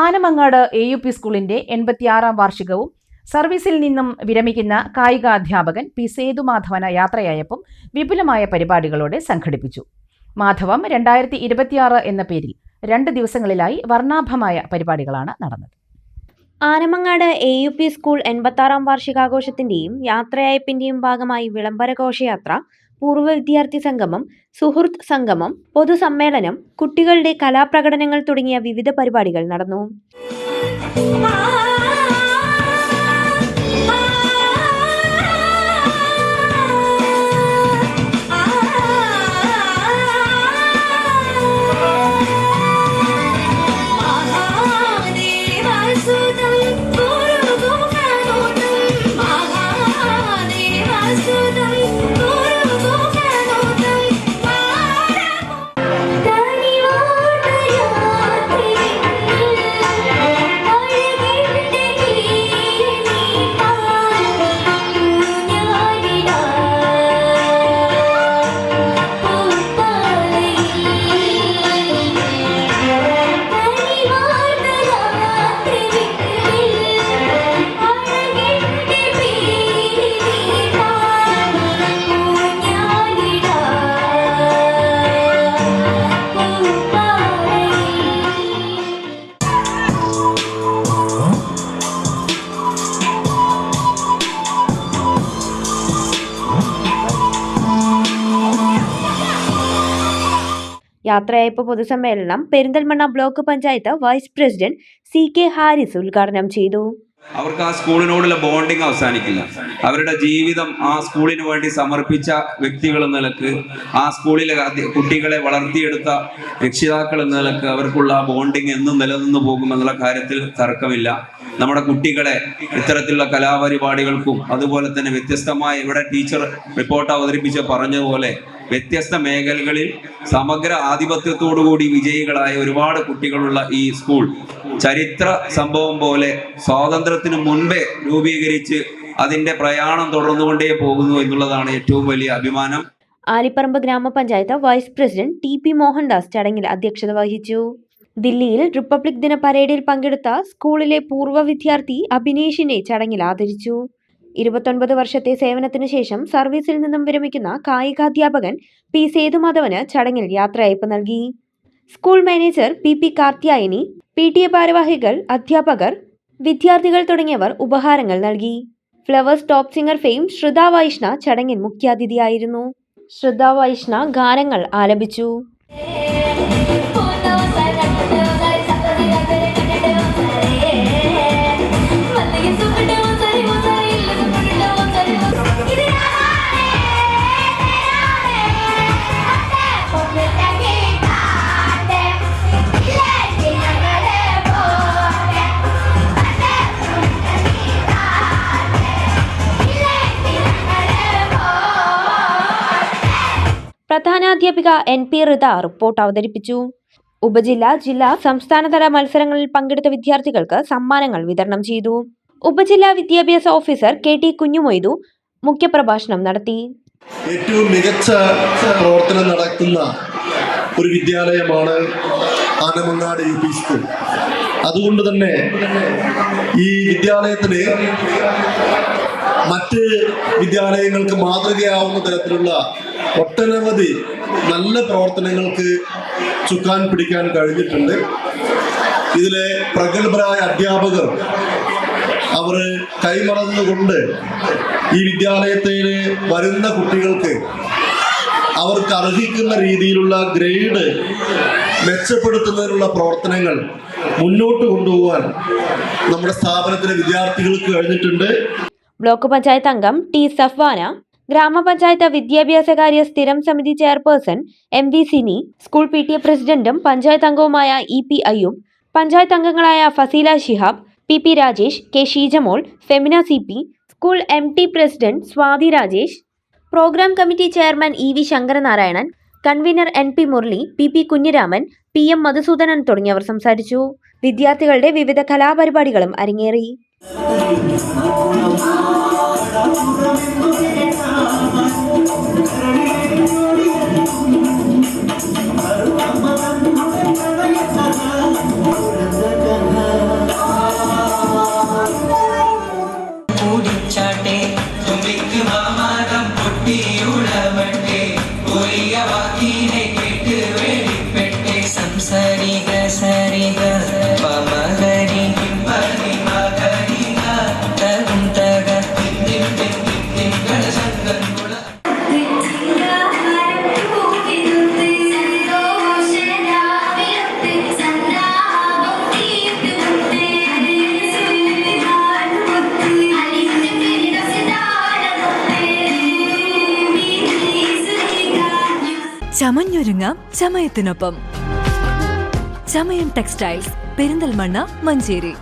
Anamangad AUP സ്കൂളിന്റെ 86ാം വാർഷികവും സർവീസിൽ നിന്നും വിരമിക്കുന്ന കായികാധ്യാപകൻ പി സേതുമാധവന യാത്രയായപ്പം വിപുലമായ പരിപാടികളോടെ സംഘടിപ്പിച്ചു. മാധവം 2026 എന്ന പേരിൽ 2 ദിവസങ്ങളിലായി വർണ്ണാഭമായ പരിപാടികളാണ് നടന്നത്. ആനമങ്ങാട് AUP സ്കൂൾ 86ാം വാർഷികാഘോഷത്തിന്റെയും യാത്രയയപ്പിന്റെയും ഭാഗമായി വിളംബര ഘോഷയാത്ര, പൂർവ്വ വിദ്യാർത്ഥി സംഗമം, സുഹൃത്ത് സംഗമം, പൊതുസമ്മേളനം, കുട്ടികളുടെ കലാപ്രകടനങ്ങൾ തുടങ്ങിയ വിവിധ പരിപാടികൾ നടന്നു. യാത്രയയപ്പ് പൊതുസമ്മേളനം Perinthalmanna block panchayat vice president CK Haris ഉദ്ഘാടനം ചെയ്തു. അവർക്ക് ആ സ്കൂളിനോടുള്ള ബോണ്ടിങ് അവസാനിക്കില്ല. അവരുടെ ജീവിതം ആ സ്കൂളിന് വേണ്ടി സമർപ്പിച്ച വ്യക്തികൾ എന്ന നിലക്ക്, ആ സ്കൂളിലെ കുട്ടികളെ വളർത്തിയെടുത്ത രക്ഷിതാക്കൾ എന്ന നിലക്ക് അവർക്കുള്ള ബോണ്ടിങ് എന്നും നിലനിന്ന് പോകുമെന്നുള്ള കാര്യത്തിൽ തർക്കമില്ല. നമ്മുടെ കുട്ടികളെ ഇത്തരത്തിലുള്ള കലാപരിപാടികൾക്കും അതുപോലെ തന്നെ വ്യത്യസ്തമായ, ഇവിടെ ടീച്ചർ റിപ്പോർട്ട് അവതരിപ്പിച്ച് പറഞ്ഞതുപോലെ വ്യത്യസ്ത മേഖലകളിൽ സമഗ്ര ആധിപത്യത്തോടുകൂടി വിജയികളായ ഒരുപാട് കുട്ടികളുള്ള ഈ സ്കൂൾ ചരിത്ര സംഭവം പോലെ സ്വാതന്ത്ര്യത്തിന് മുൻപേ രൂപീകരിച്ച് അതിന്റെ പ്രയാണം തുടർന്നുകൊണ്ടേ പോകുന്നു എന്നുള്ളതാണ് ഏറ്റവും വലിയ അഭിമാനം. ആലിപ്പറമ്പ് ഗ്രാമപഞ്ചായത്ത് വൈസ് പ്രസിഡന്റ് TP മോഹൻദാസ് ചടങ്ങിൽ അധ്യക്ഷത വഹിച്ചു. ദില്ലിയിൽ റിപ്പബ്ലിക് ദിന പരേഡിൽ പങ്കെടുത്ത സ്കൂളിലെ പൂർവ്വ വിദ്യാർത്ഥി അഭിനേഷിനെ ചടങ്ങിൽ ആദരിച്ചു. 29 വർഷത്തെ സേവനത്തിന് ശേഷം സർവീസിൽ നിന്നും വിരമിക്കുന്ന കായികാധ്യാപകൻ പി സേതുമാധവന് ചടങ്ങിൽ യാത്രയയപ്പ് നൽകി. School manager PP Karthyayani, PTA ഭാരവാഹികൾ, അധ്യാപകർ, വിദ്യാർത്ഥികൾ തുടങ്ങിയവർ ഉപഹാരങ്ങൾ നൽകി. Flowers top singer fame Shrutha Vaishna ചടങ്ങിൽ മുഖ്യാതിഥിയായിരുന്നു. ശ്രുത വൈഷ്ണ ഗാനങ്ങൾ ആലപിച്ചു. പ്രധാനാധ്യാപിക NP ഋത റിപ്പോർട്ട് അവതരിപ്പിച്ചു. ഉപജില്ല, ജില്ലാ, സംസ്ഥാനതല മത്സരങ്ങളിൽ പങ്കെടുത്ത വിദ്യാർത്ഥികൾക്ക് സമ്മാനങ്ങൾ വിതരണം ചെയ്തു. ഉപജില്ലാ വിദ്യാഭ്യാസ ഓഫീസർ KT കുഞ്ഞുമൊയ്തു മുഖ്യപ്രഭാഷണം നടത്തി. ഏറ്റവും മികച്ച പ്രവർത്തനം നടക്കുന്ന ഒരു വിദ്യാലയമാണ് ആനമങ്ങാട് UP സ്കൂൾ. അതുകൊണ്ട് തന്നെ ഈ വിദ്യാലയത്തിന് മറ്റ് വിദ്യാലയങ്ങൾക്ക് മാതൃകയാവുന്ന തരത്തിലുള്ള ഒട്ടനവധി നല്ല പ്രവർത്തനങ്ങൾക്ക് ചുക്കാൻ പിടിക്കാൻ കഴിഞ്ഞിട്ടുണ്ട്. ഇതിലെ പ്രഗത്ഭരായ അധ്യാപകർ അവർ കൈമറന്നുകൊണ്ട് ഈ വിദ്യാലയത്തിൽ വരുന്ന കുട്ടികൾക്ക് അവർക്ക് അർഹിക്കുന്ന രീതിയിലുള്ള ഗ്രേഡ് മെച്ചപ്പെടുത്തുന്നതിനുള്ള പ്രവർത്തനങ്ങൾ മുന്നോട്ട് കൊണ്ടുപോകാൻ നമ്മുടെ സ്ഥാപനത്തിലെ വിദ്യാർത്ഥികൾക്ക് കഴിഞ്ഞിട്ടുണ്ട്. ബ്ലോക്ക് പഞ്ചായത്ത് അംഗം T സഫ്വാന, ഗ്രാമപഞ്ചായത്ത് വിദ്യാഭ്യാസകാര്യ സ്ഥിരം സമിതി chairperson MV Sini, school PTA പ്രസിഡന്റും പഞ്ചായത്ത് അംഗവുമായ EP അയ്യൂബ്, പഞ്ചായത്ത് അംഗങ്ങളായ Fasila Shihab, PP Rajesh, K Sheejamol, Femina CP, school MT president Swathi Rajesh, programme committee chairman EV Sankaranarayanan, convener NP Murali, PP Kunhiraman, PM Madhusoodanan തുടങ്ങിയവർ സംസാരിച്ചു. വിദ്യാർത്ഥികളുടെ വിവിധ കലാപരിപാടികളും അരങ്ങേറി. ചമഞ്ഞൊരുങ്ങാം ചമയത്തിനൊപ്പം. ചമയം ടെക്സ്റ്റൈൽസ്, പെരിന്തൽമണ്ണ, മഞ്ചേരി.